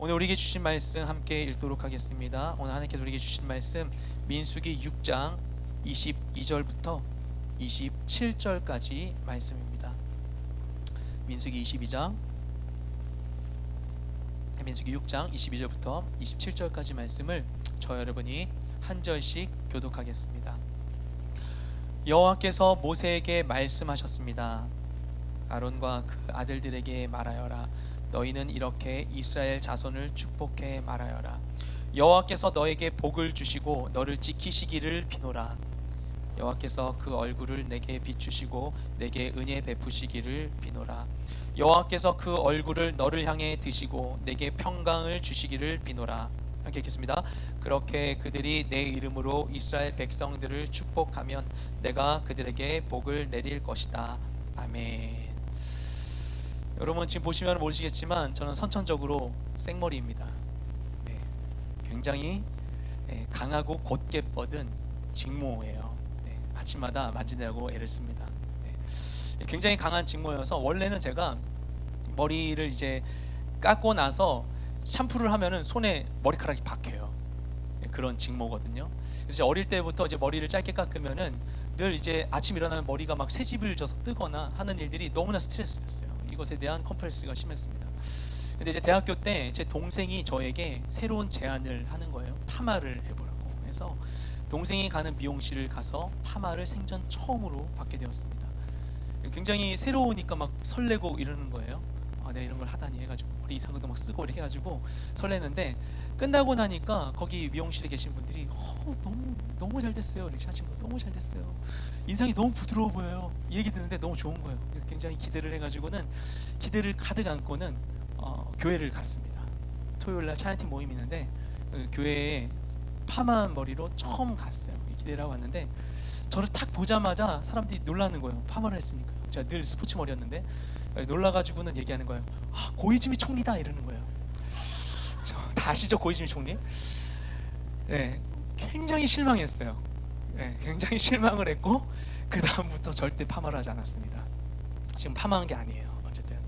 오늘 우리에게 주신 말씀 함께 읽도록 하겠습니다. 오늘 하나님께서 우리에게 주신 말씀 민수기 6장 22절부터 27절까지 말씀입니다. 민수기 6장 22절부터 27절까지 말씀을 저 여러분이 한 절씩 교독하겠습니다. 여호와께서 모세에게 말씀하셨습니다. 아론과 그 아들들에게 말하여라. 너희는 이렇게 이스라엘 자손을 축복해 말하여라. 여호와께서 너에게 복을 주시고 너를 지키시기를 비노라. 여호와께서 그 얼굴을 내게 비추시고 내게 은혜 베푸시기를 비노라. 여호와께서 그 얼굴을 너를 향해 드시고 내게 평강을 주시기를 비노라. 함께 읽겠습니다. 그렇게 그들이 내 이름으로 이스라엘 백성들을 축복하면 내가 그들에게 복을 내릴 것이다. 아멘. 여러분 지금 보시면 모르시겠지만 저는 선천적으로 생머리입니다. 네, 굉장히 강하고 곧게 뻗은 직모예요. 네, 아침마다 만지느라고 애를 씁니다. 네, 굉장히 강한 직모여서 원래는 제가 머리를 이제 깎고 나서 샴푸를 하면은 손에 머리카락이 박혀요. 네, 그런 직모거든요. 그래서 이제 어릴 때부터 이제 머리를 짧게 깎으면은 늘 이제 아침 일어나면 머리가 막 새집을 져서 뜨거나 하는 일들이 너무나 스트레스였어요. 이것에 대한 컴플렉스가 심했습니다. 근데 이제 대학교 때 제 동생이 저에게 새로운 제안을 하는 거예요. 파마를 해보라고 해서 동생이 가는 미용실을 가서 파마를 생전 처음으로 받게 되었습니다. 굉장히 새로우니까 막 설레고 이러는 거예요. 아, 내가 이런 걸 하다니 해가지고 머리 이상한 것도 막 쓰고 이렇게 해가지고 설레는데 끝나고 나니까 거기 미용실에 계신 분들이 너무 잘 됐어요. 이렇게 하신 거 너무 잘 됐어요. 인상이 너무 부드러워 보여요. 이 얘기 듣는데 너무 좋은 거예요. 굉장히 기대를 해가지고는 기대를 가득 안고는 교회를 갔습니다. 토요일날 찬양팀 모임이 있는데 교회에 파마한 머리로 처음 갔어요. 기대를 하고 왔는데 저를 탁 보자마자 사람들이 놀라는 거예요. 파마를 했으니까. 제가 늘 스포츠 머리였는데 놀라가지고는 얘기하는 거예요. 아, 고이즈미 총리다 이러는 거예요. 다 아시죠? 고이즈미 총리? 네, 굉장히 실망했어요. 네, 굉장히 실망을 했고 그 다음부터 절대 파마를 하지 않았습니다. 지금 파마한 게 아니에요. 어쨌든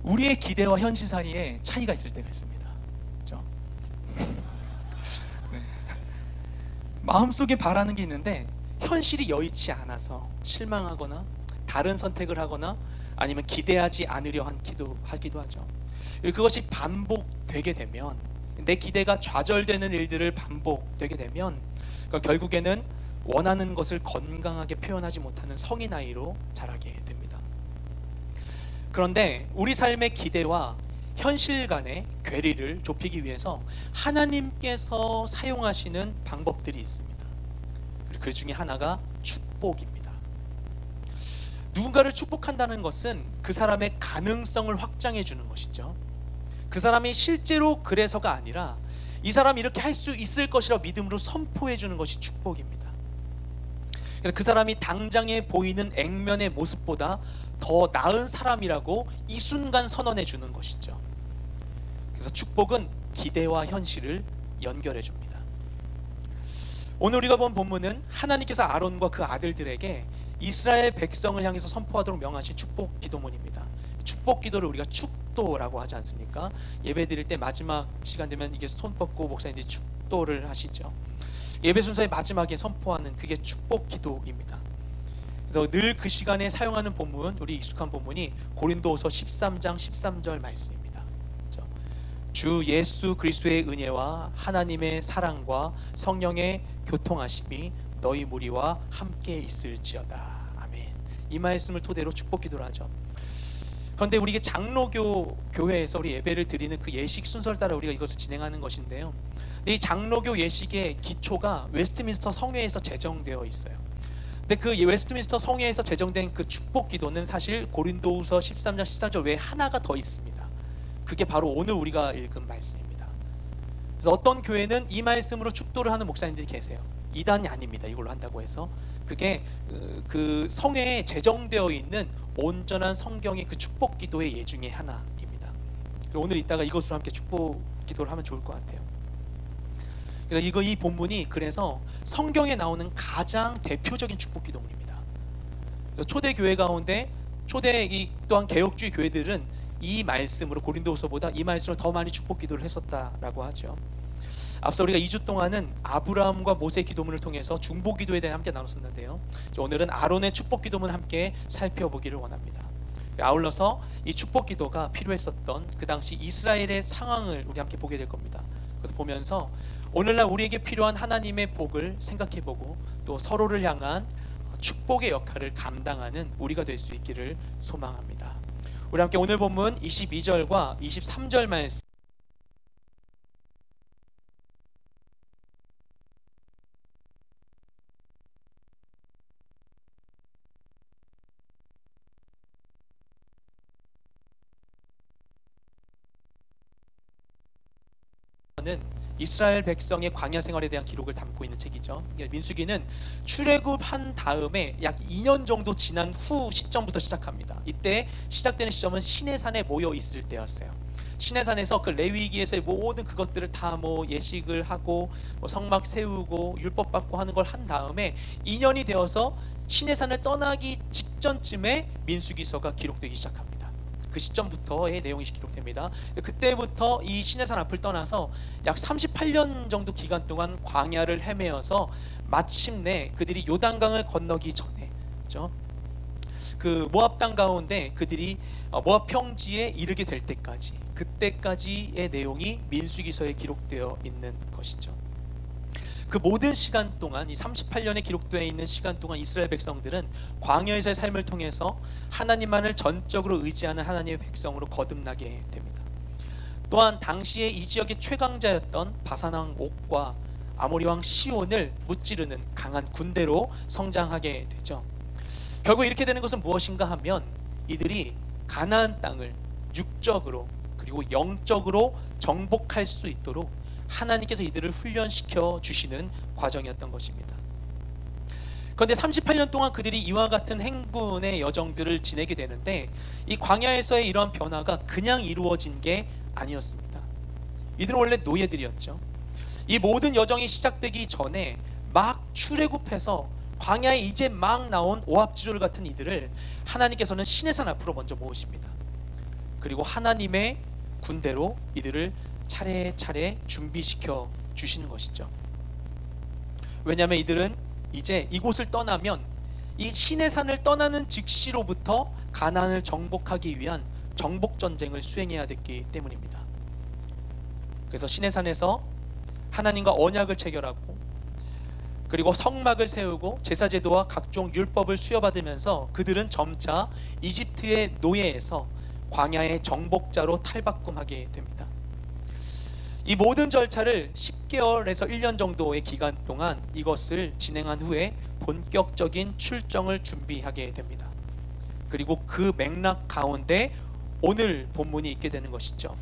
우리의 기대와 현실 사이에 차이가 있을 때가 있습니다. 그렇죠? 네. 마음속에 바라는 게 있는데 현실이 여의치 않아서 실망하거나 다른 선택을 하거나 아니면 기대하지 않으려 하기도 하죠. 그것이 반복되게 되면 내 기대가 좌절되는 일들을 반복되게 되면 결국에는 원하는 것을 건강하게 표현하지 못하는 성인 아이로 자라게 됩니다. 그런데 우리 삶의 기대와 현실 간의 괴리를 좁히기 위해서 하나님께서 사용하시는 방법들이 있습니다. 그 중에 하나가 축복입니다. 누군가를 축복한다는 것은 그 사람의 가능성을 확장해 주는 것이죠. 그 사람이 실제로 그래서가 아니라 이 사람이 이렇게 할 수 있을 것이라고 믿음으로 선포해 주는 것이 축복입니다. 그래서 그 사람이 당장에 보이는 액면의 모습보다 더 나은 사람이라고 이 순간 선언해 주는 것이죠. 그래서 축복은 기대와 현실을 연결해 줍니다. 오늘 우리가 본 본문은 하나님께서 아론과 그 아들들에게 이스라엘 백성을 향해서 선포하도록 명하신 축복 기도문입니다. 축복 기도를 우리가 축도라고 하지 않습니까? 예배 드릴 때 마지막 시간 되면 이게 손 뻗고 목사님들이 축도를 하시죠. 예배 순서의 마지막에 선포하는 그게 축복 기도입니다. 그래서 늘 그 시간에 사용하는 본문, 우리 익숙한 본문이 고린도후서 13장 13절 말씀입니다. 그렇죠? 주 예수 그리스도의 은혜와 하나님의 사랑과 성령의 교통하심이 너희 무리와 함께 있을지어다. 아멘. 이 말씀을 토대로 축복 기도를 하죠. 그런데 우리 장로교 교회에서 우리 예배를 드리는 그 예식 순서를 따라 우리가 이것을 진행하는 것인데요. 이 장로교 예식의 기초가 웨스트민스터 성회에서 제정되어 있어요. 근데 그 웨스트민스터 성회에서 제정된 그 축복 기도는 사실 고린도후서 13장 13절 외에 하나가 더 있습니다. 그게 바로 오늘 우리가 읽은 말씀입니다. 그래서 어떤 교회는 이 말씀으로 축도를 하는 목사님들이 계세요. 이단이 아닙니다. 이걸로 한다고 해서 그게 그 성회에 제정되어 있는 온전한 성경의 그 축복 기도의 예 중에 하나입니다. 오늘 이따가 이것으로 함께 축복 기도를 하면 좋을 것 같아요. 그래서 이 본문이 그래서 성경에 나오는 가장 대표적인 축복 기도문입니다. 그래서 초대 교회 가운데 초대 또한 개혁주의 교회들은 이 말씀으로 고린도후서보다 이 말씀으로 더 많이 축복 기도를 했었다라고 하죠. 앞서 우리가 2주 동안은 아브라함과 모세 기도문을 통해서 중보 기도에 대해 함께 나눴었는데요. 오늘은 아론의 축복 기도문 함께 살펴보기를 원합니다. 아울러서 이 축복 기도가 필요했었던 그 당시 이스라엘의 상황을 우리 함께 보게 될 겁니다. 그래서 보면서 오늘날 우리에게 필요한 하나님의 복을 생각해보고 또 서로를 향한 축복의 역할을 감당하는 우리가 될 수 있기를 소망합니다. 우리 함께 오늘 본문 22절과 23절 말씀 는 이스라엘 백성의 광야 생활에 대한 기록을 담고 있는 책이죠. 민수기는 출애굽한 다음에 약 2년 정도 지난 후 시점부터 시작합니다. 이때 시작되는 시점은 시내산에 모여 있을 때였어요. 시내산에서 그 레위기에서의 모든 그것들을 다 예식을 하고 성막 세우고 율법 받고 하는 걸 한 다음에 2년이 되어서 시내산을 떠나기 직전쯤에 민수기서가 기록되기 시작합니다. 그 시점부터의 내용이 기록됩니다. 그때부터 이 시내산 앞을 떠나서 약 38년 정도 기간 동안 광야를 헤매어서 마침내 그들이 요단강을 건너기 전에 그 모압 땅 가운데 그들이 모압 평지에 이르게 될 때까지, 그때까지의 내용이 민수기서에 기록되어 있는 것이죠. 그 모든 시간 동안, 이 38년에 기록되어 있는 시간 동안 이스라엘 백성들은 광야에서의 삶을 통해서 하나님만을 전적으로 의지하는 하나님의 백성으로 거듭나게 됩니다. 또한 당시에 이 지역의 최강자였던 바산왕 옥과 아모리 왕 시온을 무찌르는 강한 군대로 성장하게 되죠. 결국 이렇게 되는 것은 무엇인가 하면 이들이 가나안 땅을 육적으로 그리고 영적으로 정복할 수 있도록 하나님께서 이들을 훈련시켜 주시는 과정이었던 것입니다. 그런데 38년 동안 그들이 이와 같은 행군의 여정들을 지내게 되는데 이 광야에서의 이러한 변화가 그냥 이루어진 게 아니었습니다. 이들은 원래 노예들이었죠. 이 모든 여정이 시작되기 전에 막 출애굽해서 광야에 이제 막 나온 오합지졸 같은 이들을 하나님께서는 시내산 앞으로 먼저 모으십니다. 그리고 하나님의 군대로 이들을 차례차례 준비시켜 주시는 것이죠. 왜냐하면 이들은 이제 이곳을 떠나면 이 시내산을 떠나는 즉시로부터 가나안을 정복하기 위한 정복전쟁을 수행해야 됐기 때문입니다. 그래서 시내산에서 하나님과 언약을 체결하고 그리고 성막을 세우고 제사제도와 각종 율법을 수여받으면서 그들은 점차 이집트의 노예에서 광야의 정복자로 탈바꿈하게 됩니다. 이 모든 절차를 10개월에서 1년 정도의 기간 동안 이것을 진행한 후에 본격적인 출정을 준비하게 됩니다. 그리고 그 맥락 가운데 오늘 본문이 있게 되는 것이죠.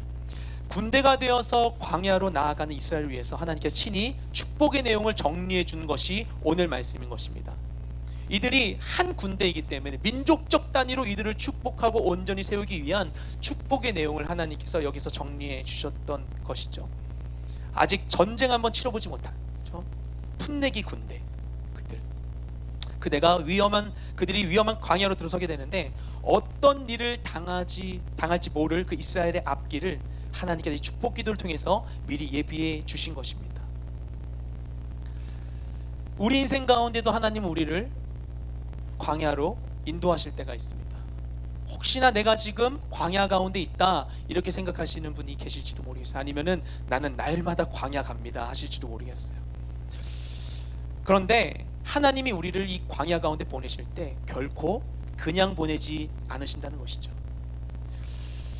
군대가 되어서 광야로 나아가는 이스라엘을 위해서 하나님께서 친히 축복의 내용을 정리해 준 것이 오늘 말씀인 것입니다. 이들이 한 군대이기 때문에 민족적 단위로 이들을 축복하고 온전히 세우기 위한 축복의 내용을 하나님께서 여기서 정리해 주셨던 것이죠. 아직 전쟁 한번 치러보지 못한 풋내기 군대, 그들이 위험한 광야로 들어서게 되는데 어떤 일을 당할지 모를 그 이스라엘의 앞길을 하나님께서 축복 기도를 통해서 미리 예비해 주신 것입니다. 우리 인생 가운데도 하나님은 우리를 광야로 인도하실 때가 있습니다. 혹시나 내가 지금 광야 가운데 있다 이렇게 생각하시는 분이 계실지도 모르겠어요. 아니면은 나는 날마다 광야 갑니다 하실지도 모르겠어요. 그런데 하나님이 우리를 이 광야 가운데 보내실 때 결코 그냥 보내지 않으신다는 것이죠.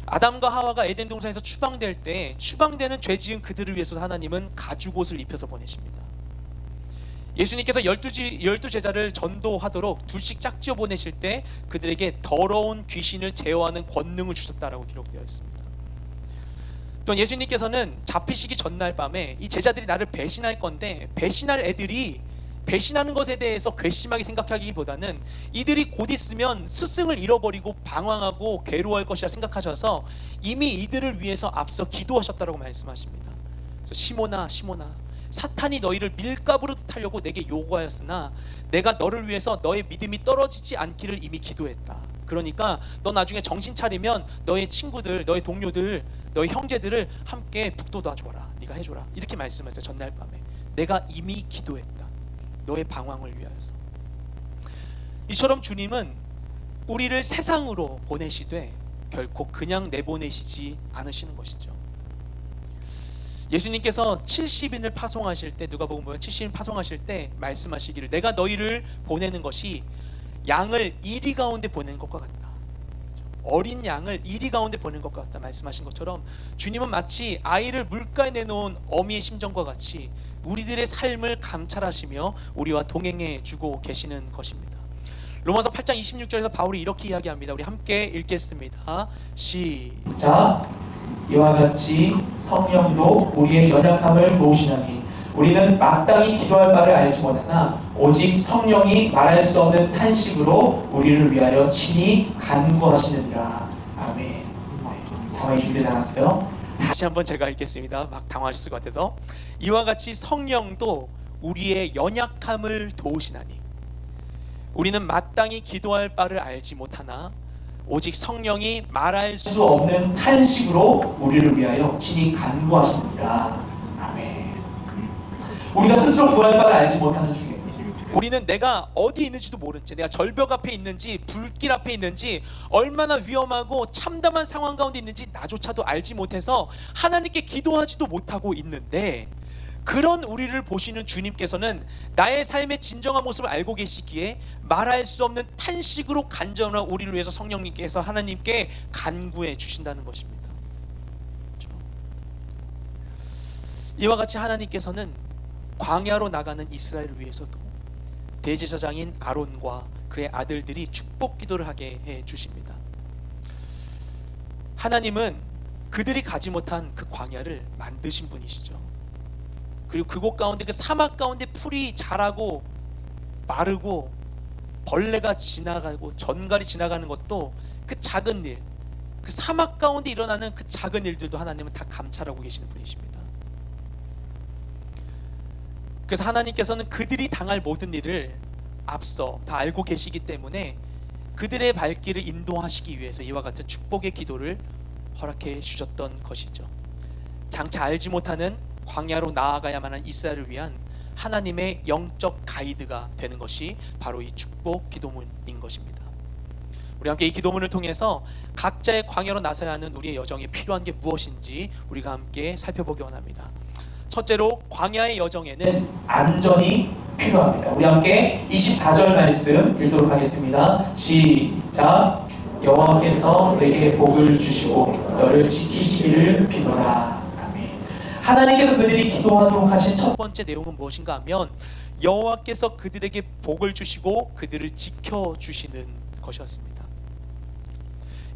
아담과 하와가 에덴 동산에서 추방될 때 추방되는 죄 지은 그들을 위해서 하나님은 가죽옷을 입혀서 보내십니다. 예수님께서 12 제자를 전도하도록 둘씩 짝지어 보내실 때 그들에게 더러운 귀신을 제어하는 권능을 주셨다라고 기록되어 있습니다. 또 예수님께서는 잡히시기 전날 밤에 이 제자들이 나를 배신할 건데 배신할 애들이 배신하는 것에 대해서 괘씸하게 생각하기보다는 이들이 곧 있으면 스승을 잃어버리고 방황하고 괴로워할 것이라 생각하셔서 이미 이들을 위해서 앞서 기도하셨다고 말씀하십니다. 그래서 시몬아 사탄이 너희를 밀가부로 하려고 내게 요구하였으나 내가 너를 위해서 너의 믿음이 떨어지지 않기를 이미 기도했다. 그러니까 너 나중에 정신 차리면 너의 친구들, 너의 동료들, 너의 형제들을 함께 북돋아 줘라. 네가 해줘라. 이렇게 말씀하셨어요. 전날 밤에 내가 이미 기도했다. 너의 방황을 위하여서. 이처럼 주님은 우리를 세상으로 보내시되 결코 그냥 내보내시지 않으시는 것이죠. 예수님께서 70인을 파송하실 때, 누가복음 보면 70인 파송하실 때 말씀하시기를 내가 너희를 보내는 것이 양을 이리 가운데 보내는 것과 같다. 어린 양을 이리 가운데 보내는 것과 같다 말씀하신 것처럼 주님은 마치 아이를 물가에 내놓은 어미의 심정과 같이 우리들의 삶을 감찰하시며 우리와 동행해 주고 계시는 것입니다. 로마서 8장 26절에서 바울이 이렇게 이야기합니다. 우리 함께 읽겠습니다. 시작. 이와 같이 성령도 우리의 연약함을 도우시나니 우리는 마땅히 기도할 바를 알지 못하나 오직 성령이 말할 수 없는 탄식으로 우리를 위하여 친히 간구하시느니라. 아멘. 네. 자막이 준비되지 않았어요? 다시 한번 제가 읽겠습니다. 막 당황하실 것 같아서. 이와 같이 성령도 우리의 연약함을 도우시나니 우리는 마땅히 기도할 바를 알지 못하나 오직 성령이 말할 수 없는 탄식으로 우리를 위하여 친히 간구하시느니라. 아멘. 우리가 스스로 구할 바를 알지 못하는 중에 우리는 내가 어디 있는지도 모른지, 내가 절벽 앞에 있는지 불길 앞에 있는지, 얼마나 위험하고 참담한 상황 가운데 있는지 나조차도 알지 못해서 하나님께 기도하지도 못하고 있는데, 그런 우리를 보시는 주님께서는 나의 삶의 진정한 모습을 알고 계시기에 말할 수 없는 탄식으로 간절한 우리를 위해서 성령님께서 하나님께 간구해 주신다는 것입니다. 그렇죠? 이와 같이 하나님께서는 광야로 나가는 이스라엘을 위해서도 대제사장인 아론과 그의 아들들이 축복 기도를 하게 해 주십니다. 하나님은 그들이 가지 못한 그 광야를 만드신 분이시죠. 그리고 그곳 가운데, 그 사막 가운데 풀이 자라고 마르고 벌레가 지나가고 전갈이 지나가는 것도 그 작은 일, 그 사막 가운데 일어나는 그 작은 일들도 하나님은 다 감찰하고 계시는 분이십니다. 그래서 하나님께서는 그들이 당할 모든 일을 앞서 다 알고 계시기 때문에 그들의 발길을 인도하시기 위해서 이와 같은 축복의 기도를 허락해 주셨던 것이죠. 장차 알지 못하는 광야로 나아가야만 한 이스라엘을 위한 하나님의 영적 가이드가 되는 것이 바로 이 축복 기도문인 것입니다. 우리 함께 이 기도문을 통해서 각자의 광야로 나서야 하는 우리의 여정에 필요한 게 무엇인지 우리가 함께 살펴보기 원합니다. 첫째로, 광야의 여정에는 안전이 필요합니다. 우리 함께 24절 말씀 읽도록 하겠습니다. 시작. 여호와께서 내게 복을 주시고 너를 지키시기를 비노라. 하나님께서 그들이 기도하도록 하신 첫 번째 내용은 무엇인가 하면 여호와께서 그들에게 복을 주시고 그들을 지켜주시는 것이었습니다.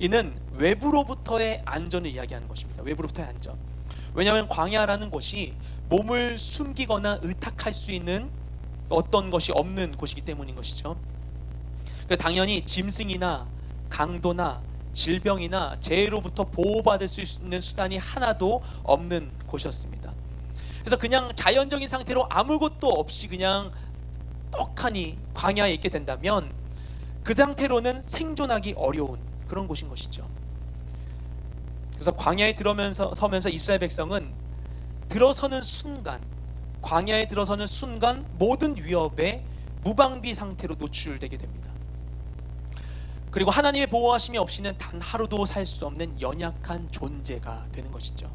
이는 외부로부터의 안전을 이야기하는 것입니다. 외부로부터의 안전. 왜냐하면 광야라는 곳이 몸을 숨기거나 의탁할 수 있는 어떤 것이 없는 곳이기 때문인 것이죠. 당연히 짐승이나 강도나 질병이나 재해로부터 보호받을 수 있는 수단이 하나도 없는 곳이었습니다. 그래서 그냥 자연적인 상태로 아무것도 없이 그냥 떡하니 광야에 있게 된다면 그 상태로는 생존하기 어려운 그런 곳인 것이죠. 그래서 광야에 서면서 이스라엘 백성은 들어서는 순간, 광야에 들어서는 순간 모든 위협에 무방비 상태로 노출되게 됩니다. 그리고 하나님의 보호하심이 없이는 단 하루도 살 수 없는 연약한 존재가 되는 것이죠.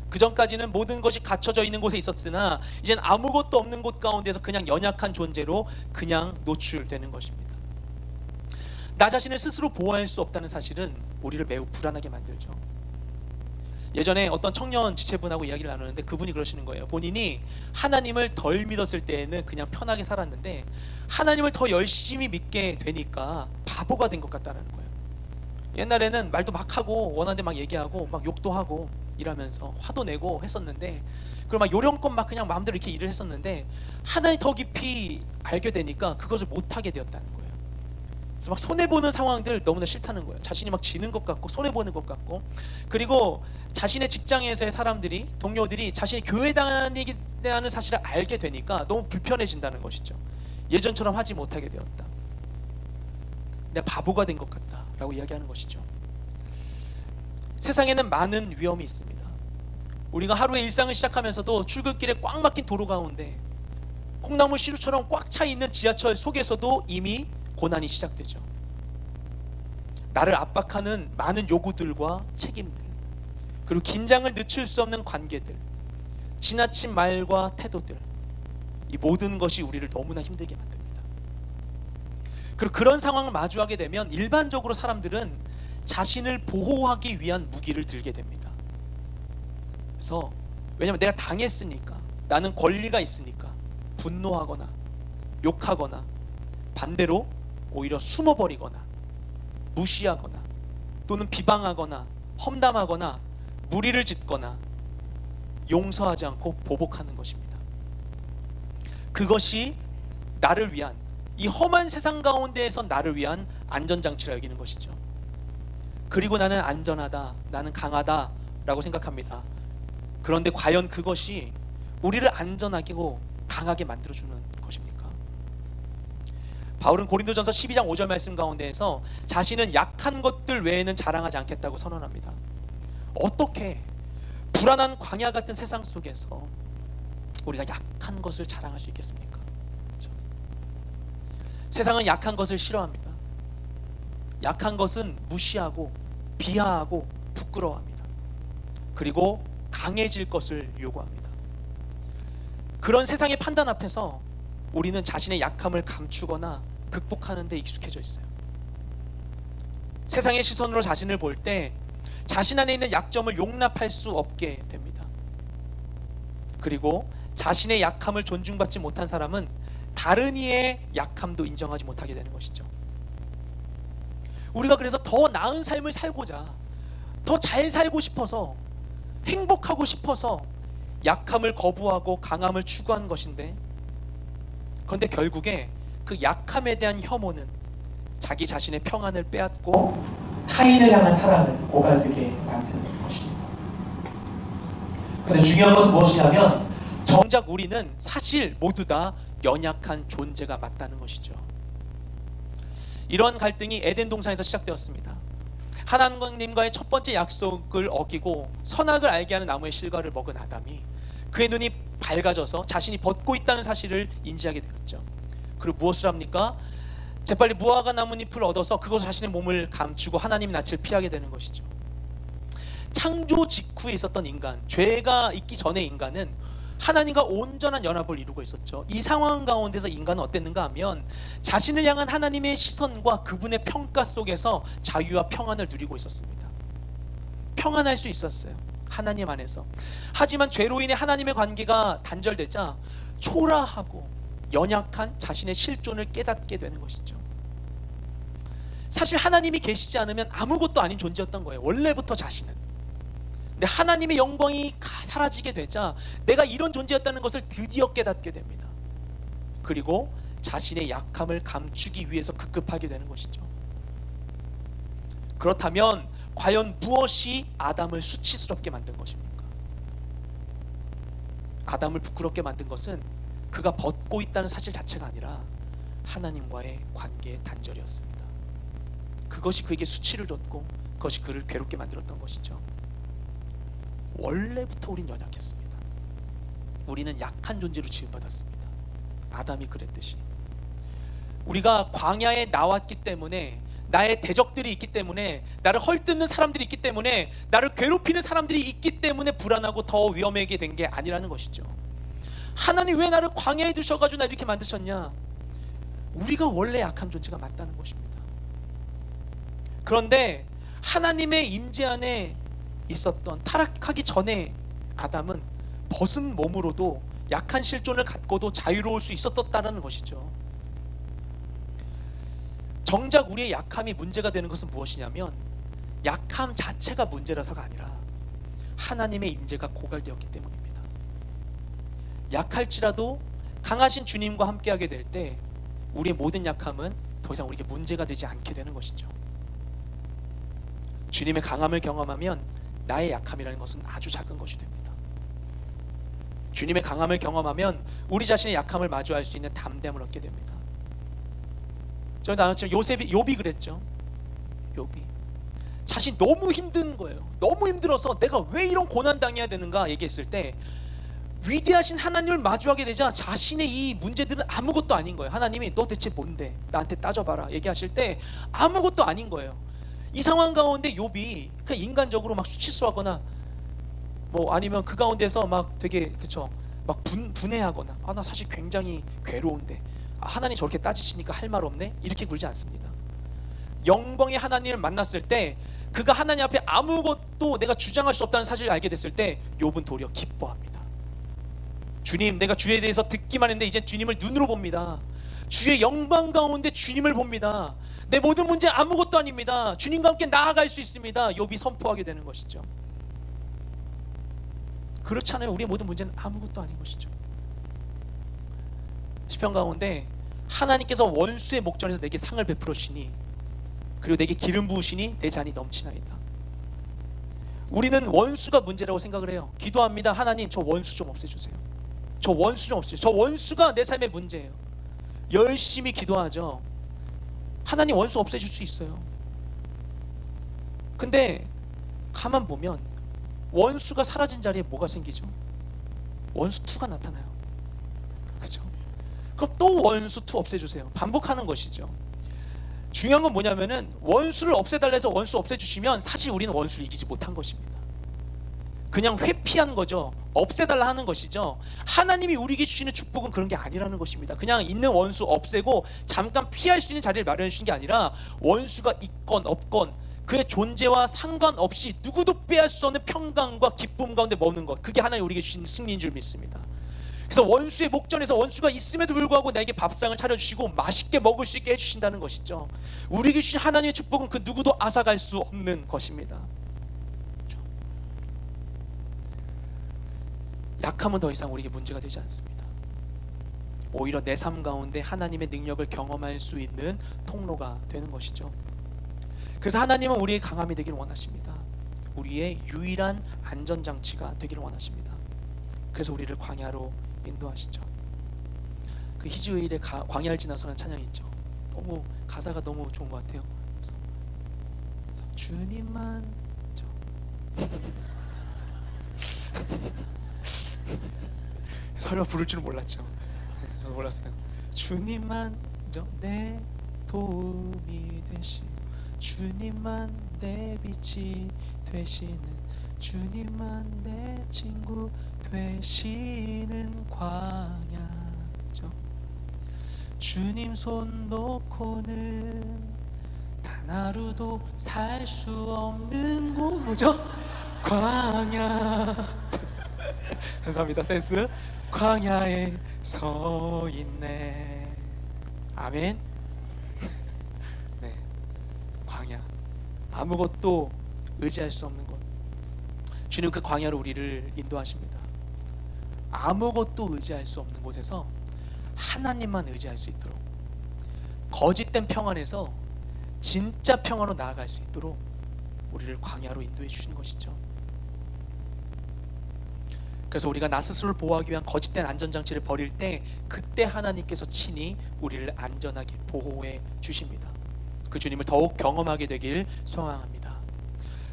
그 전까지는 모든 것이 갖춰져 있는 곳에 있었으나 이젠 아무것도 없는 곳 가운데서 그냥 연약한 존재로 그냥 노출되는 것입니다. 나 자신을 스스로 보호할 수 없다는 사실은 우리를 매우 불안하게 만들죠. 예전에 어떤 청년 지체분하고 이야기를 나누는데 그분이 그러시는 거예요. 본인이 하나님을 덜 믿었을 때에는 그냥 편하게 살았는데 하나님을 더 열심히 믿게 되니까 바보가 된 것 같다는 거예요. 옛날에는 말도 막 하고 원하는 데 막 얘기하고 막 욕도 하고 일하면서 화도 내고 했었는데, 그리고 막 요령껏 막 그냥 마음대로 이렇게 일을 했었는데 하나님 더 깊이 알게 되니까 그것을 못하게 되었다는 거예요. 그래서 막 손해보는 상황들 너무나 싫다는 거예요. 자신이 막 지는 것 같고 손해보는 것 같고, 그리고 자신의 직장에서의 사람들이, 동료들이 자신이 교회 다니는 사실을 알게 되니까 너무 불편해진다는 것이죠. 예전처럼 하지 못하게 되었다. 내가 바보가 된 것 같다. 라고 이야기하는 것이죠. 세상에는 많은 위험이 있습니다. 우리가 하루의 일상을 시작하면서도 출근길에 꽉 막힌 도로 가운데 콩나물 시루처럼 꽉 차 있는 지하철 속에서도 이미 고난이 시작되죠. 나를 압박하는 많은 요구들과 책임들, 그리고 긴장을 늦출 수 없는 관계들, 지나친 말과 태도들, 이 모든 것이 우리를 너무나 힘들게 만듭니다. 그리고 그런 상황을 마주하게 되면 일반적으로 사람들은 자신을 보호하기 위한 무기를 들게 됩니다. 그래서 왜냐하면 내가 당했으니까, 나는 권리가 있으니까 분노하거나 욕하거나 반대로 오히려 숨어버리거나 무시하거나 또는 비방하거나 험담하거나 무리를 짓거나 용서하지 않고 보복하는 것입니다. 그것이 나를 위한, 이 험한 세상 가운데에서 나를 위한 안전장치라 여기는 것이죠. 그리고 나는 안전하다, 나는 강하다 라고 생각합니다. 그런데 과연 그것이 우리를 안전하고 강하게 만들어주는 것입니까? 바울은 고린도전서 12장 5절 말씀 가운데에서 자신은 약한 것들 외에는 자랑하지 않겠다고 선언합니다. 어떻게 불안한 광야 같은 세상 속에서 우리가 약한 것을 자랑할 수 있겠습니까? 그렇죠? 세상은 약한 것을 싫어합니다. 약한 것은 무시하고 비하하고 부끄러워합니다. 그리고 강해질 것을 요구합니다. 그런 세상의 판단 앞에서 우리는 자신의 약함을 감추거나 극복하는 데 익숙해져 있어요. 세상의 시선으로 자신을 볼 때 자신 안에 있는 약점을 용납할 수 없게 됩니다. 그리고 자신의 약함을 존중받지 못한 사람은 다른 이의 약함도 인정하지 못하게 되는 것이죠. 우리가 그래서 더 나은 삶을 살고자, 더 잘 살고 싶어서, 행복하고 싶어서 약함을 거부하고 강함을 추구하는 것인데, 그런데 결국에 그 약함에 대한 혐오는 자기 자신의 평안을 빼앗고 타인을 향한 사랑을 고갈되게 만드는 것입니다. 그런데 중요한 것은 무엇이냐면 정작 우리는 사실 모두 다 연약한 존재가 맞다는 것이죠. 이런 갈등이 에덴 동산에서 시작되었습니다. 하나님과의 첫 번째 약속을 어기고 선악을 알게 하는 나무의 실과를 먹은 아담이 그의 눈이 밝아져서 자신이 벗고 있다는 사실을 인지하게 되었죠. 그리고 무엇을 합니까? 재빨리 무화과 나뭇잎을 얻어서 그것을 자신의 몸을 감추고 하나님 낯을 피하게 되는 것이죠. 창조 직후에 있었던 인간, 죄가 있기 전의 인간은 하나님과 온전한 연합을 이루고 있었죠. 이 상황 가운데서 인간은 어땠는가 하면 자신을 향한 하나님의 시선과 그분의 평가 속에서 자유와 평안을 누리고 있었습니다. 평안할 수 있었어요, 하나님 안에서. 하지만 죄로 인해 하나님의 관계가 단절되자 초라하고 연약한 자신의 실존을 깨닫게 되는 것이죠. 사실 하나님이 계시지 않으면 아무것도 아닌 존재였던 거예요, 원래부터 자신은. 근데 하나님의 영광이 사라지게 되자 내가 이런 존재였다는 것을 드디어 깨닫게 됩니다. 그리고 자신의 약함을 감추기 위해서 급급하게 되는 것이죠. 그렇다면 과연 무엇이 아담을 수치스럽게 만든 것입니까? 아담을 부끄럽게 만든 것은 그가 벗고 있다는 사실 자체가 아니라 하나님과의 관계의 단절이었습니다. 그것이 그에게 수치를 줬고 그것이 그를 괴롭게 만들었던 것이죠. 원래부터 우린 연약했습니다. 우리는 약한 존재로 지음받았습니다. 아담이 그랬듯이 우리가 광야에 나왔기 때문에, 나의 대적들이 있기 때문에, 나를 헐뜯는 사람들이 있기 때문에, 나를 괴롭히는 사람들이 있기 때문에 불안하고 더 위험하게 된 게 아니라는 것이죠. 하나님 왜 나를 광야에 두셔가지고 나 이렇게 만드셨냐? 우리가 원래 약한 존재가 맞다는 것입니다. 그런데 하나님의 임재 안에 있었던, 타락하기 전에 아담은 벗은 몸으로도 약한 실존을 갖고도 자유로울 수 있었다는 것이죠. 정작 우리의 약함이 문제가 되는 것은 무엇이냐면 약함 자체가 문제라서가 아니라 하나님의 임재가 고갈되었기 때문입니다. 약할지라도 강하신 주님과 함께하게 될 때 우리의 모든 약함은 더 이상 우리에게 문제가 되지 않게 되는 것이죠. 주님의 강함을 경험하면 나의 약함이라는 것은 아주 작은 것이 됩니다. 주님의 강함을 경험하면 우리 자신의 약함을 마주할 수 있는 담대함을 얻게 됩니다. 저희 나눴지만 욥이 그랬죠. 욥이 자신 너무 힘든 거예요. 너무 힘들어서 내가 왜 이런 고난 당해야 되는가 얘기했을 때, 위대하신 하나님을 마주하게 되자 자신의 이 문제들은 아무것도 아닌 거예요. 하나님이 너 대체 뭔데? 나한테 따져봐라 얘기하실 때 아무것도 아닌 거예요. 이 상황 가운데 욥이 그냥 인간적으로 막 수치스러워하거나 뭐 아니면 그 가운데서 막 되게 막 분해하거나 나 사실 굉장히 괴로운데 하나님 저렇게 따지시니까 할 말 없네 이렇게 굴지 않습니다. 영광의 하나님을 만났을 때, 그가 하나님 앞에 아무것도 내가 주장할 수 없다는 사실을 알게 됐을 때 욥은 도리어 기뻐합니다. 주님, 내가 주에 대해서 듣기만 했는데 이제 주님을 눈으로 봅니다. 주의 영광 가운데 주님을 봅니다. 내 모든 문제 아무것도 아닙니다. 주님과 함께 나아갈 수 있습니다. 욥이 선포하게 되는 것이죠. 그렇잖아요. 우리의 모든 문제는 아무것도 아닌 것이죠. 시편 가운데 하나님께서 원수의 목전에서 내게 상을 베풀어 주시니, 그리고 내게 기름 부으시니 내 잔이 넘치나이다. 우리는 원수가 문제라고 생각을 해요. 기도합니다. 하나님, 저 원수 좀 없애주세요. 저 원수 좀 없애주세요. 저 원수가 내 삶의 문제예요. 열심히 기도하죠. 하나님, 원수 없애줄 수 있어요. 근데 가만 보면 원수가 사라진 자리에 뭐가 생기죠? 원수 2가 나타나요. 그죠? 그럼 또 원수 2 없애주세요. 반복하는 것이죠. 중요한 건 뭐냐면은 원수를 없애달라 해서 원수 없애주시면 사실 우리는 원수를 이기지 못한 것입니다. 그냥 회피한 거죠. 없애달라 하는 것이죠. 하나님이 우리에게 주시는 축복은 그런 게 아니라는 것입니다. 그냥 있는 원수 없애고 잠깐 피할 수 있는 자리를 마련해 주신 게 아니라, 원수가 있건 없건 그의 존재와 상관없이 누구도 빼앗을 수 없는 평강과 기쁨 가운데 머무는 것, 그게 하나님 우리에게 주신 승리인 줄 믿습니다. 그래서 원수의 목전에서 원수가 있음에도 불구하고 나에게 밥상을 차려주시고 맛있게 먹을 수 있게 해주신다는 것이죠. 우리에게 주신 하나님의 축복은 그 누구도 앗아갈 수 없는 것입니다. 그렇죠? 약함은 더 이상 우리에게 문제가 되지 않습니다. 오히려 내 삶 가운데 하나님의 능력을 경험할 수 있는 통로가 되는 것이죠. 그래서 하나님은 우리의 강함이 되기를 원하십니다. 우리의 유일한 안전장치가 되기를 원하십니다. 그래서 우리를 광야로 인도하시죠. 그 히즈웨일의 광야를 지나서는 찬양이 있죠. 너무 가사가 너무 좋은 것 같아요. 그래서 주님만 설마 부를 줄은 몰랐죠. 저도 몰랐어요. 주님만 내 도움이 되시, 주님만 내 빛이 되시는, 주님만 내 친구 되시는 광야죠. 주님 손 놓고는 단 하루도 살 수 없는 곳, 뭐죠? 광야. 감사합니다. 센스. 광야에 서 있네. 아멘. 네, 광야. 아무것도 의지할 수 없는 곳. 주님 그 광야로 우리를 인도하십니다. 아무것도 의지할 수 없는 곳에서 하나님만 의지할 수 있도록, 거짓된 평안에서 진짜 평안으로 나아갈 수 있도록 우리를 광야로 인도해 주시는 것이죠. 그래서 우리가 나 스스로를 보호하기 위한 거짓된 안전장치를 버릴 때, 그때 하나님께서 친히 우리를 안전하게 보호해 주십니다. 그 주님을 더욱 경험하게 되길 소망합니다.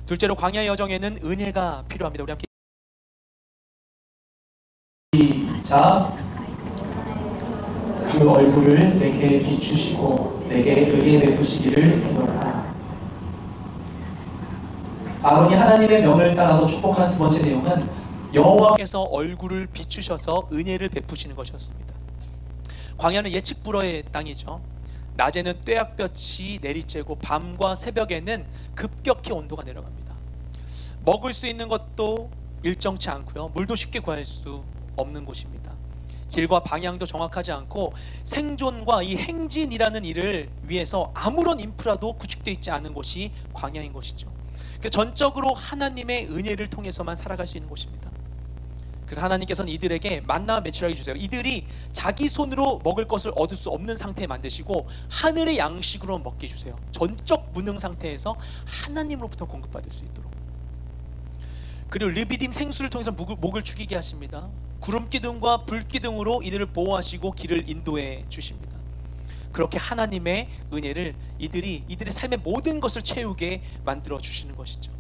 둘째로, 광야의 여정에는 은혜가 필요합니다. 우리 함께 시작. 그 얼굴을 내게 비추시고 내게 은혜 베푸시기를 기도하라. 아론이 하나님의 명을 따라서 축복한 두 번째 내용은 여호와께서 얼굴을 비추셔서 은혜를 베푸시는 것이었습니다. 광야는 예측 불허의 땅이죠. 낮에는 떼약볕이 내리쬐고 밤과 새벽에는 급격히 온도가 내려갑니다. 먹을 수 있는 것도 일정치 않고요, 물도 쉽게 구할 수 없는 곳입니다. 길과 방향도 정확하지 않고 생존과 이 행진이라는 일을 위해서 아무런 인프라도 구축되어 있지 않은 곳이 광야인 것이죠. 그래서 전적으로 하나님의 은혜를 통해서만 살아갈 수 있는 곳입니다. 그래서 하나님께서는 이들에게 만나와 메추라기 주세요. 이들이 자기 손으로 먹을 것을 얻을 수 없는 상태에 만드시고 하늘의 양식으로 먹게 해주세요. 전적 무능 상태에서 하나님으로부터 공급받을 수 있도록. 그리고 르비딤 생수를 통해서 목을 축이게 하십니다. 구름 기둥과 불 기둥으로 이들을 보호하시고 길을 인도해 주십니다. 그렇게 하나님의 은혜를 이들의 삶의 모든 것을 채우게 만들어 주시는 것이죠.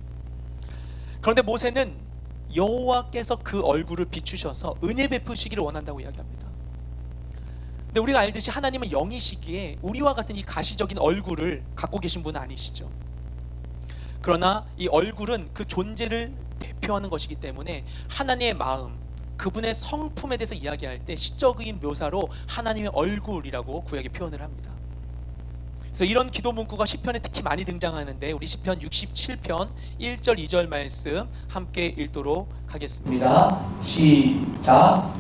그런데 모세는 여호와께서 그 얼굴을 비추셔서 은혜 베푸시기를 원한다고 이야기합니다. 근데 우리가 알듯이 하나님은 영이시기에 우리와 같은 이 가시적인 얼굴을 갖고 계신 분은 아니시죠. 그러나 이 얼굴은 그 존재를 대표하는 것이기 때문에 하나님의 마음, 그분의 성품에 대해서 이야기할 때 시적인 묘사로 하나님의 얼굴이라고 구약에 표현을 합니다. 그래서 이런 기도 문구가 시편에 특히 많이 등장하는데, 우리 시편 67편 1절 2절 말씀 함께 읽도록 하겠습니다. 시작.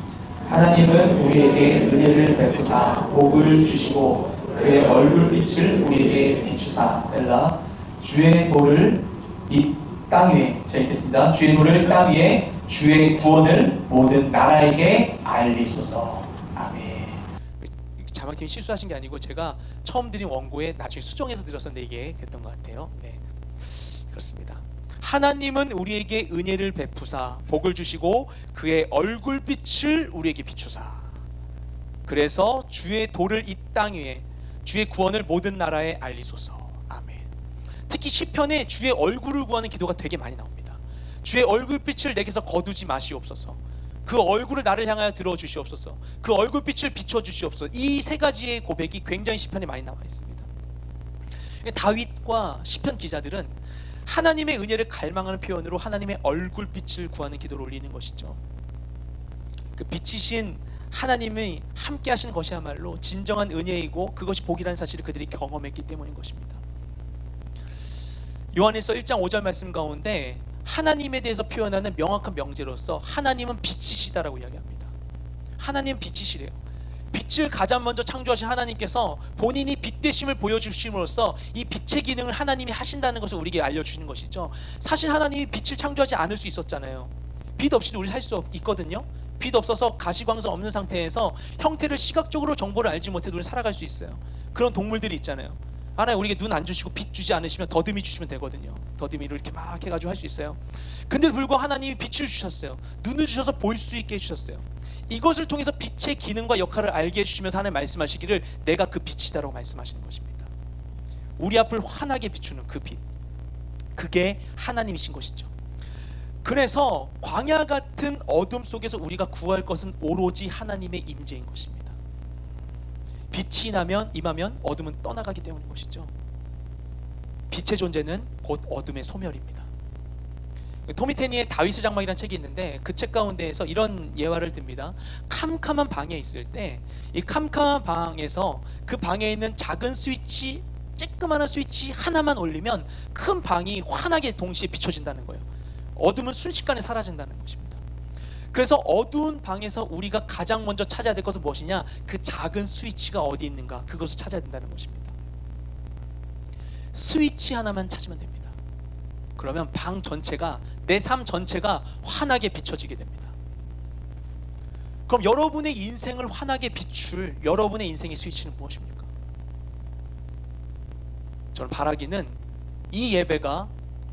하나님은 우리에게 은혜를 베푸사 복을 주시고 그의 얼굴빛을 우리에게 비추사 셀라. 주의 도를 이 땅 위에, 제가 읽겠습니다. 주의 도를 땅 위에, 주의 구원을 모든 나라에게 알리소서. 아멘. 자막팀이 실수하신 게 아니고 제가 처음 드린 원고에 나중에 수정해서 드렸었는데 이게 됐던 것 같아요. 네, 그렇습니다. 하나님은 우리에게 은혜를 베푸사 복을 주시고 그의 얼굴빛을 우리에게 비추사. 그래서 주의 도를 이 땅 위에, 주의 구원을 모든 나라에 알리소서. 아멘. 특히 시편에 주의 얼굴을 구하는 기도가 되게 많이 나옵니다. 주의 얼굴빛을 내게서 거두지 마시옵소서. 그 얼굴을 나를 향하여 들어주시옵소서. 그 얼굴빛을 비춰주시옵소서. 이 세 가지의 고백이 굉장히 시편에 많이 나와 있습니다. 다윗과 시편 기자들은 하나님의 은혜를 갈망하는 표현으로 하나님의 얼굴빛을 구하는 기도를 올리는 것이죠. 그 빛이신 하나님이 함께 하시는 것이야말로 진정한 은혜이고 그것이 복이라는 사실을 그들이 경험했기 때문인 것입니다. 요한일서 1장 5절 말씀 가운데 하나님에 대해서 표현하는 명확한 명제로서 하나님은 빛이시다라고 이야기합니다. 하나님은 빛이시래요. 빛을 가장 먼저 창조하신 하나님께서 본인이 빛 되심을 보여주심으로써 이 빛의 기능을 하나님이 하신다는 것을 우리에게 알려주시는 것이죠. 사실 하나님이 빛을 창조하지 않을 수 있었잖아요. 빛 없이도 우리 살 수 있거든요. 빛 없어서 가시광선 없는 상태에서 형태를 시각적으로 정보를 알지 못해도 우리 살아갈 수 있어요. 그런 동물들이 있잖아요. 하나님 우리에게 눈 안 주시고 빛 주지 않으시면 더듬이 주시면 되거든요. 더듬이를 이렇게 막 해가지고 할 수 있어요. 근데 불구하고 하나님이 빛을 주셨어요. 눈을 주셔서 볼 수 있게 해주셨어요. 이것을 통해서 빛의 기능과 역할을 알게 해주시면서 하나님 말씀하시기를 내가 그 빛이다라고 말씀하시는 것입니다. 우리 앞을 환하게 비추는 그 빛, 그게 하나님이신 것이죠. 그래서 광야 같은 어둠 속에서 우리가 구할 것은 오로지 하나님의 임재인 것입니다. 빛이 임하면 어둠은 떠나가기 때문인 것이죠. 빛의 존재는 곧 어둠의 소멸입니다. 토미 테니의 다윗의 장막이라는 책이 있는데 그 책 가운데에서 이런 예화를 듭니다. 캄캄한 방에 있을 때 이 캄캄한 방에서 그 방에 있는 작은 스위치, 쬐끄만한 스위치 하나만 올리면 큰 방이 환하게 동시에 비춰진다는 거예요. 어둠은 순식간에 사라진다는 것입니다. 그래서 어두운 방에서 우리가 가장 먼저 찾아야 될 것은 무엇이냐? 그 작은 스위치가 어디 있는가, 그것을 찾아야 된다는 것입니다. 스위치 하나만 찾으면 됩니다. 그러면 방 전체가, 내 삶 전체가 환하게 비춰지게 됩니다. 그럼 여러분의 인생을 환하게 비출 여러분의 인생의 스위치는 무엇입니까? 저는 바라기는 이 예배가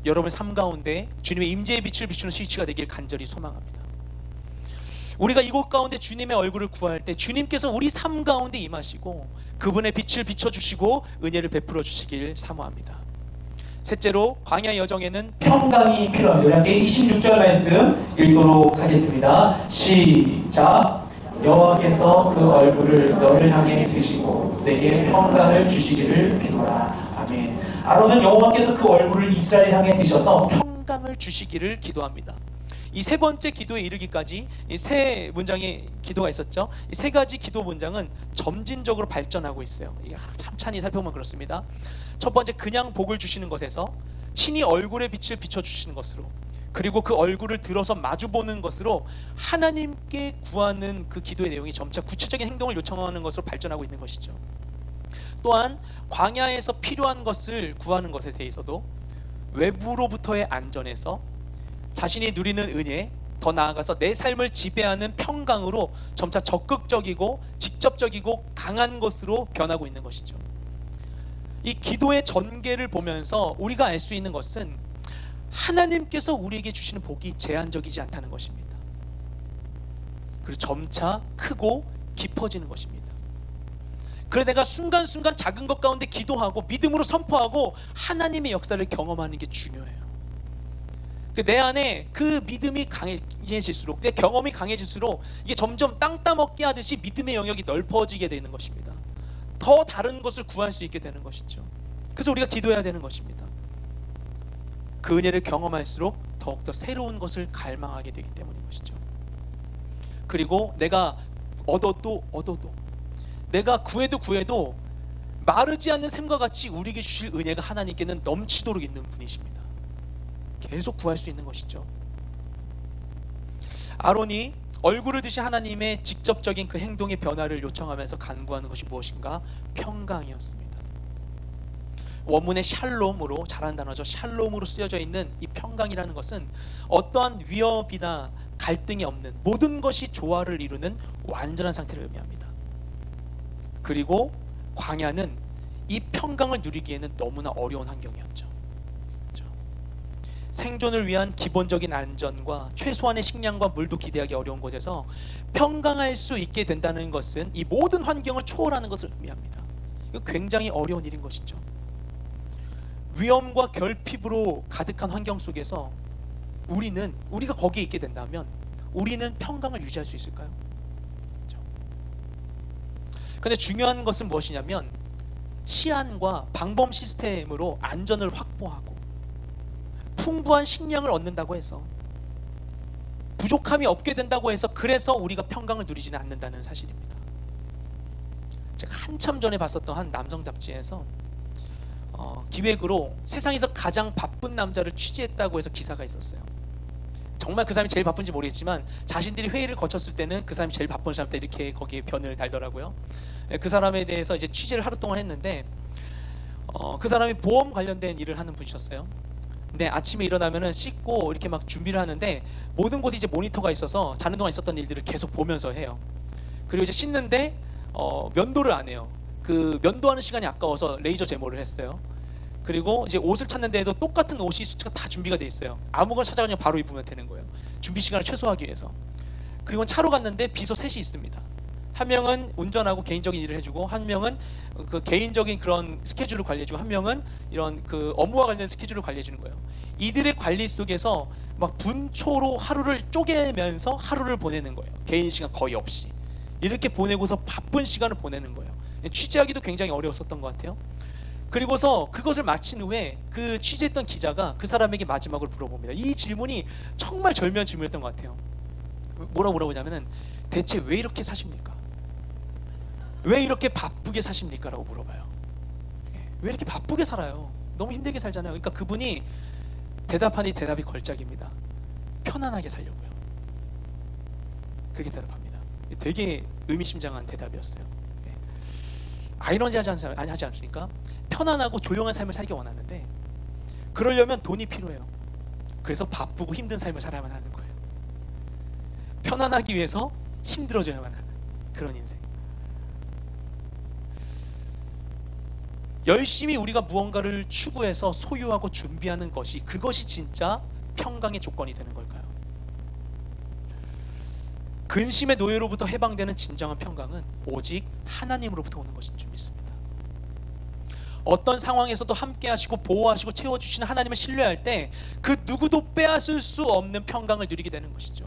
여러분의 삶 가운데 주님의 임재의 빛을 비추는 스위치가 되길 간절히 소망합니다. 우리가 이곳 가운데 주님의 얼굴을 구할 때 주님께서 우리 삶 가운데 임하시고 그분의 빛을 비춰주시고 은혜를 베풀어 주시길 사모합니다. 셋째로 광야 여정에는 평강이 필요합니다. 우리 함께 26절 말씀 읽도록 하겠습니다. 시작. 여호와께서 그 얼굴을 너를 향해 드시고 내게 평강을 주시기를 비노라. 아멘. 아론은 여호와께서 그 얼굴을 이스라엘 향해 드셔서 평강을 주시기를 기도합니다. 이 세 번째 기도에 이르기까지 이 세 문장의 기도가 있었죠. 이 세 가지 기도 문장은 점진적으로 발전하고 있어요. 이게 찬찬히 살펴보면 그렇습니다. 첫 번째, 그냥 복을 주시는 것에서 친히 얼굴의 빛을 비춰주시는 것으로, 그리고 그 얼굴을 들어서 마주보는 것으로 하나님께 구하는 그 기도의 내용이 점차 구체적인 행동을 요청하는 것으로 발전하고 있는 것이죠. 또한 광야에서 필요한 것을 구하는 것에 대해서도 외부로부터의 안전에서 자신이 누리는 은혜, 더 나아가서 내 삶을 지배하는 평강으로 점차 적극적이고 직접적이고 강한 것으로 변하고 있는 것이죠. 이 기도의 전개를 보면서 우리가 알 수 있는 것은 하나님께서 우리에게 주시는 복이 제한적이지 않다는 것입니다. 그리고 점차 크고 깊어지는 것입니다. 그래 내가 순간순간 작은 것 가운데 기도하고 믿음으로 선포하고 하나님의 역사를 경험하는 게 중요해요. 내 안에 그 믿음이 강해질수록, 내 경험이 강해질수록 이게 점점 땅 따먹기 하듯이 믿음의 영역이 넓어지게 되는 것입니다. 더 다른 것을 구할 수 있게 되는 것이죠. 그래서 우리가 기도해야 되는 것입니다. 그 은혜를 경험할수록 더욱더 새로운 것을 갈망하게 되기 때문인 것이죠. 그리고 내가 얻어도 내가 구해도 마르지 않는 샘과 같이 우리에게 주실 은혜가 하나님께는 넘치도록 있는 분이십니다. 계속 구할 수 있는 것이죠. 아론이 얼굴을 드신 하나님의 직접적인 그 행동의 변화를 요청하면서 간구하는 것이 무엇인가? 평강이었습니다. 원문의 샬롬으로, 잘하는 단어죠. 샬롬으로 쓰여져 있는 이 평강이라는 것은 어떠한 위협이나 갈등이 없는, 모든 것이 조화를 이루는 완전한 상태를 의미합니다. 그리고 광야는 이 평강을 누리기에는 너무나 어려운 환경이었죠. 생존을 위한 기본적인 안전과 최소한의 식량과 물도 기대하기 어려운 곳에서 평강할 수 있게 된다는 것은 이 모든 환경을 초월하는 것을 의미합니다. 이거 굉장히 어려운 일인 것이죠. 위험과 결핍으로 가득한 환경 속에서 우리가 거기에 있게 된다면 우리는 평강을 유지할 수 있을까요? 그런데 중요한 것은 무엇이냐면 치안과 방범 시스템으로 안전을 확보하고 풍부한 식량을 얻는다고 해서, 부족함이 없게 된다고 해서 그래서 우리가 평강을 누리지는 않는다는 사실입니다. 제가 한참 전에 봤었던 한 남성 잡지에서 기획으로 세상에서 가장 바쁜 남자를 취재했다고 해서 기사가 있었어요. 정말 그 사람이 제일 바쁜지 모르겠지만 자신들이 회의를 거쳤을 때는 그 사람이 제일 바쁜 사람다 이렇게 거기에 변을 달더라고요. 그 사람에 대해서 이제 취재를 하루 동안 했는데 그 사람이 보험 관련된 일을 하는 분이셨어요. 근데 아침에 일어나면은 씻고 이렇게 막 준비를 하는데 모든 곳에 이제 모니터가 있어서 자는 동안 있었던 일들을 계속 보면서 해요. 그리고 이제 씻는데 면도를 안 해요. 그 면도하는 시간이 아까워서 레이저 제모를 했어요. 그리고 이제 옷을 찾는데도 똑같은 옷이 수트가 다 준비가 돼 있어요. 아무거나 찾아가면 바로 입으면 되는 거예요. 준비 시간을 최소화하기 위해서. 그리고 차로 갔는데 비서 셋이 있습니다. 한 명은 운전하고 개인적인 일을 해주고, 한 명은 그 개인적인 그런 스케줄을 관리해주고, 한 명은 이런 그 업무와 관련된 스케줄을 관리해주는 거예요. 이들의 관리 속에서 막 분초로 하루를 쪼개면서 하루를 보내는 거예요. 개인 시간 거의 없이 이렇게 보내고서 바쁜 시간을 보내는 거예요. 취재하기도 굉장히 어려웠었던 것 같아요. 그리고서 그것을 마친 후에 그 취재했던 기자가 그 사람에게 마지막으로 물어봅니다. 이 질문이 정말 절묘한 질문이었던 것 같아요. 뭐라고 물어보냐면은 대체 왜 이렇게 사십니까? 왜 이렇게 바쁘게 사십니까? 라고 물어봐요. 왜 이렇게 바쁘게 살아요? 너무 힘들게 살잖아요. 그러니까 그분이 대답하니 대답이 걸작입니다. 편안하게 살려고요. 그렇게 대답합니다. 되게 의미심장한 대답이었어요. 아이러니하지 않습니까? 편안하고 조용한 삶을 살기 원하는데 그러려면 돈이 필요해요. 그래서 바쁘고 힘든 삶을 살아야만 하는 거예요. 편안하기 위해서 힘들어져야만 하는 그런 인생. 열심히 우리가 무언가를 추구해서 소유하고 준비하는 것이, 그것이 진짜 평강의 조건이 되는 걸까요? 근심의 노예로부터 해방되는 진정한 평강은 오직 하나님으로부터 오는 것인 줄 믿습니다. 어떤 상황에서도 함께 하시고 보호하시고 채워주시는 하나님을 신뢰할 때 그 누구도 빼앗을 수 없는 평강을 누리게 되는 것이죠.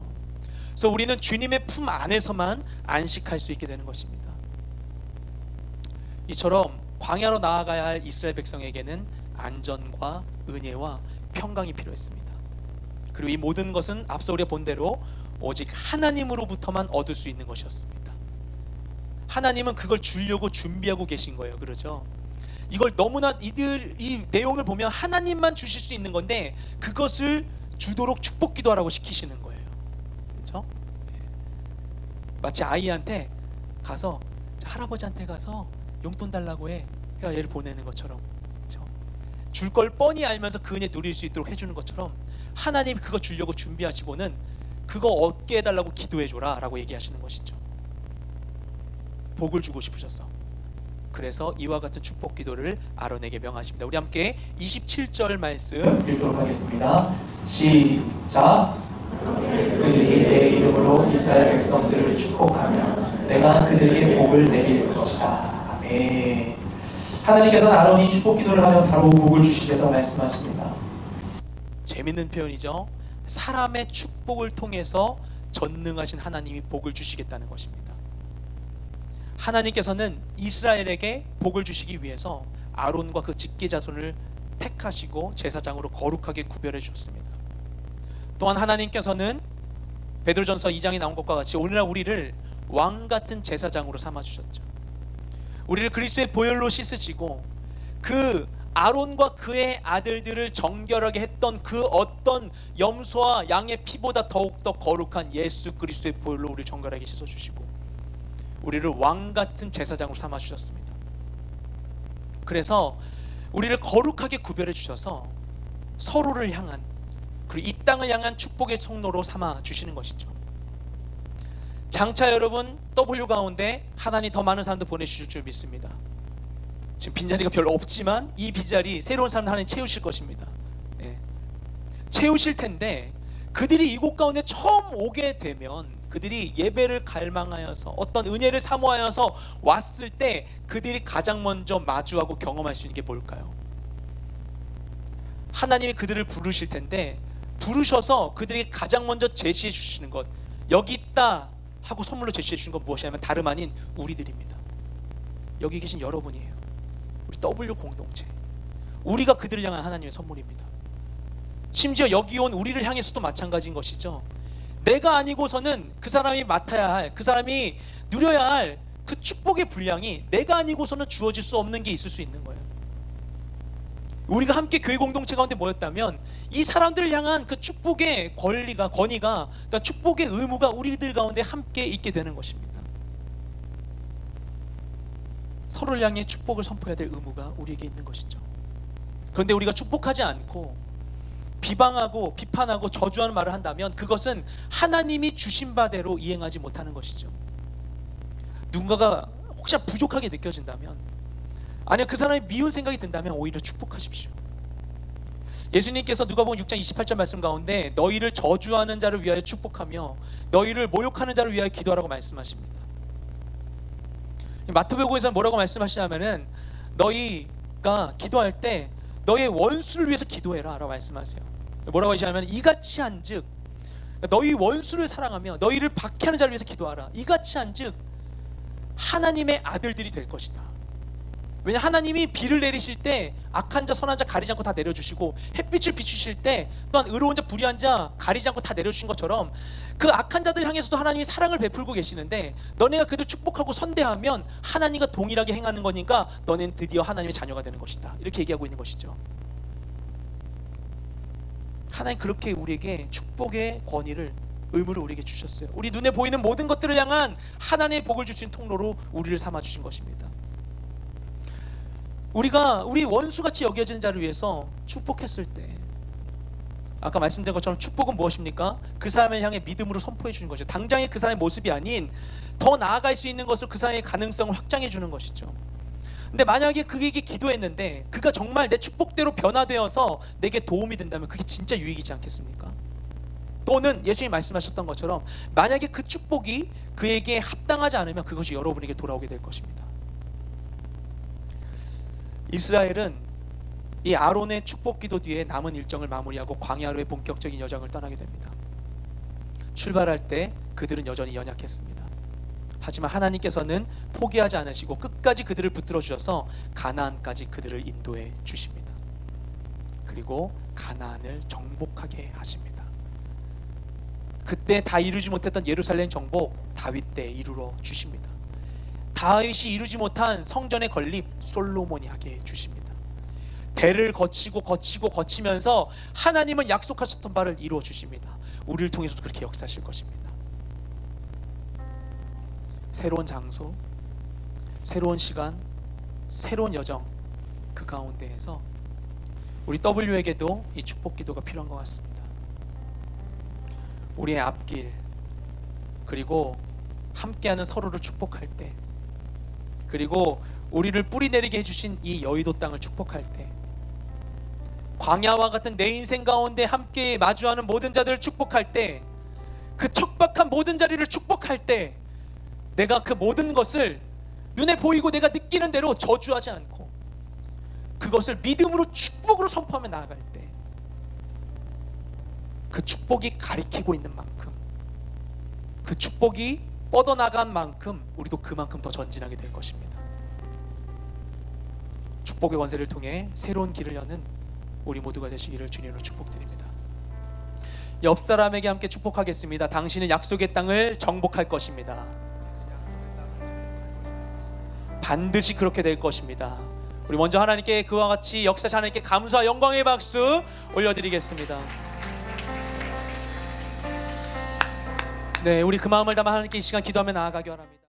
그래서 우리는 주님의 품 안에서만 안식할 수 있게 되는 것입니다. 이처럼 광야로 나아가야 할 이스라엘 백성에게는 안전과 은혜와 평강이 필요했습니다. 그리고 이 모든 것은 앞서 우리가 본 대로 오직 하나님으로부터만 얻을 수 있는 것이었습니다. 하나님은 그걸 주려고 준비하고 계신 거예요. 그렇죠? 이걸 너무나 이 내용을 보면 하나님만 주실 수 있는 건데 그것을 주도록 축복 기도하라고 시키시는 거예요. 그렇죠? 마치 아이한테 가서 할아버지한테 가서 용돈 달라고 해. 그러니까 얘를 보내는 것처럼, 그렇죠? 줄 걸 뻔히 알면서 그 은혜 누릴 수 있도록 해주는 것처럼 하나님 그거 주려고 준비하시고는 그거 얻게 해달라고 기도해줘라 라고 얘기하시는 것이죠. 복을 주고 싶으셔서. 그래서 이와 같은 축복 기도를 아론에게 명하십니다. 우리 함께 27절 말씀 읽도록 하겠습니다. 시작. 그들이 내 이름으로 이스라엘 백성들을 축복하며 내가 그들에게 복을 내릴 것이다. 아멘. 하나님께서는 아론이 축복 기도를 하면 바로 복을 주시겠다고 말씀하십니다. 재밌는 표현이죠. 사람의 축복을 통해서 전능하신 하나님이 복을 주시겠다는 것입니다. 하나님께서는 이스라엘에게 복을 주시기 위해서 아론과 그 직계 자손을 택하시고 제사장으로 거룩하게 구별해 주셨습니다. 또한 하나님께서는 베드로전서 2장에 나온 것과 같이 오늘날 우리를 왕같은 제사장으로 삼아 주셨죠. 우리를 그리스도의 보혈로 씻으시고 그 아론과 그의 아들들을 정결하게 했던 그 어떤 염소와 양의 피보다 더욱더 거룩한 예수 그리스도의 보혈로 우리를 정결하게 씻어주시고 우리를 왕같은 제사장으로 삼아 주셨습니다. 그래서 우리를 거룩하게 구별해 주셔서 서로를 향한, 그리고 이 땅을 향한 축복의 통로로 삼아 주시는 것이죠. 장차 여러분 W 가운데 하나님 더 많은 사람들 보내주실 줄 믿습니다. 지금 빈자리가 별로 없지만 이 빈자리 새로운 사람들 하나님 채우실 것입니다. 예. 채우실 텐데 그들이 이곳 가운데 처음 오게 되면 그들이 예배를 갈망하여서 어떤 은혜를 사모하여서 왔을 때 그들이 가장 먼저 마주하고 경험할 수 있는 게 뭘까요? 하나님이 그들을 부르실 텐데 부르셔서 그들에게 가장 먼저 제시해 주시는 것, 여기 있다 하고 선물로 제시해 주신 건 무엇이냐면 다름 아닌 우리들입니다. 여기 계신 여러분이에요. 우리 W 공동체, 우리가 그들을 향한 하나님의 선물입니다. 심지어 여기 온 우리를 향해서도 마찬가지인 것이죠. 내가 아니고서는 그 사람이 맡아야 할, 그 사람이 누려야 할 그 축복의 분량이 내가 아니고서는 주어질 수 없는 게 있을 수 있는 거예요. 우리가 함께 교회 공동체 가운데 모였다면 이 사람들을 향한 그 축복의 권리가, 권위가, 축복의 의무가 우리들 가운데 함께 있게 되는 것입니다. 서로를 향해 축복을 선포해야 될 의무가 우리에게 있는 것이죠. 그런데 우리가 축복하지 않고 비방하고 비판하고 저주하는 말을 한다면 그것은 하나님이 주신 바대로 이행하지 못하는 것이죠. 누군가가 혹시나 부족하게 느껴진다면, 아니면 그 사람이 미운 생각이 든다면 오히려 축복하십시오. 예수님께서 누가복음 6장 28절 말씀 가운데 너희를 저주하는 자를 위하여 축복하며 너희를 모욕하는 자를 위하여 기도하라고 말씀하십니다. 마태복음에서는 뭐라고 말씀하시냐면은 너희가 기도할 때 너의 원수를 위해서 기도해라 라고 말씀하세요. 뭐라고 하시냐면 이같이 한즉, 너희 원수를 사랑하며 너희를 박해하는 자를 위해서 기도하라. 이같이 한즉 하나님의 아들들이 될 것이다. 왜냐, 하나님이 비를 내리실 때 악한 자 선한 자 가리지 않고 다 내려주시고 햇빛을 비추실 때 또한 의로운 자 불의한 자 가리지 않고 다 내려주신 것처럼 그 악한 자들 향해서도 하나님이 사랑을 베풀고 계시는데 너네가 그들 축복하고 선대하면 하나님과 동일하게 행하는 거니까 너네는 드디어 하나님의 자녀가 되는 것이다. 이렇게 얘기하고 있는 것이죠. 하나님 그렇게 우리에게 축복의 권위를, 의무를 우리에게 주셨어요. 우리 눈에 보이는 모든 것들을 향한 하나님의 복을 주신 통로로 우리를 삼아 주신 것입니다. 우리 원수같이 여겨지는 자를 위해서 축복했을 때 아까 말씀드린 것처럼 축복은 무엇입니까? 그 사람을 향해 믿음으로 선포해 주는 것이죠. 당장의 그 사람의 모습이 아닌 더 나아갈 수 있는 것을 그 사람의 가능성을 확장해 주는 것이죠. 근데 만약에 그에게 기도했는데 그가 정말 내 축복대로 변화되어서 내게 도움이 된다면 그게 진짜 유익이지 않겠습니까? 또는 예수님이 말씀하셨던 것처럼 만약에 그 축복이 그에게 합당하지 않으면 그것이 여러분에게 돌아오게 될 것입니다. 이스라엘은 이 아론의 축복 기도 뒤에 남은 일정을 마무리하고 광야로의 본격적인 여정을 떠나게 됩니다. 출발할 때 그들은 여전히 연약했습니다. 하지만 하나님께서는 포기하지 않으시고 끝까지 그들을 붙들어 주셔서 가나안까지 그들을 인도해 주십니다. 그리고 가나안을 정복하게 하십니다. 그때 다 이루지 못했던 예루살렘 정복 다윗 때 이루어 주십니다. 다윗이 이루지 못한 성전의 건립 솔로몬이 하게 해주십니다. 대를 거치면서 하나님은 약속하셨던 바를 이루어 주십니다. 우리를 통해서도 그렇게 역사하실 것입니다. 새로운 장소, 새로운 시간, 새로운 여정, 그 가운데에서 우리 W에게도 이 축복 기도가 필요한 것 같습니다. 우리의 앞길, 그리고 함께하는 서로를 축복할 때, 그리고 우리를 뿌리내리게 해주신 이 여의도 땅을 축복할 때, 광야와 같은 내 인생 가운데 함께 마주하는 모든 자들을 축복할 때, 그 척박한 모든 자리를 축복할 때 내가 그 모든 것을 눈에 보이고 내가 느끼는 대로 저주하지 않고 그것을 믿음으로 축복으로 선포하며 나아갈 때 그 축복이 가리키고 있는 만큼, 그 축복이 뻗어나간 만큼 우리도 그만큼 더 전진하게 될 것입니다. 축복의 권세를 통해 새로운 길을 여는 우리 모두가 되시기를 주님으로 축복드립니다. 옆 사람에게 함께 축복하겠습니다. 당신은 약속의 땅을 정복할 것입니다. 반드시 그렇게 될 것입니다. 우리 먼저 하나님께 그와 같이 역사하신 하나님께 감사와 영광의 박수 올려드리겠습니다. 네, 우리 그 마음을 담아 하나님께 이 시간 기도하며 나아가기 원합니다.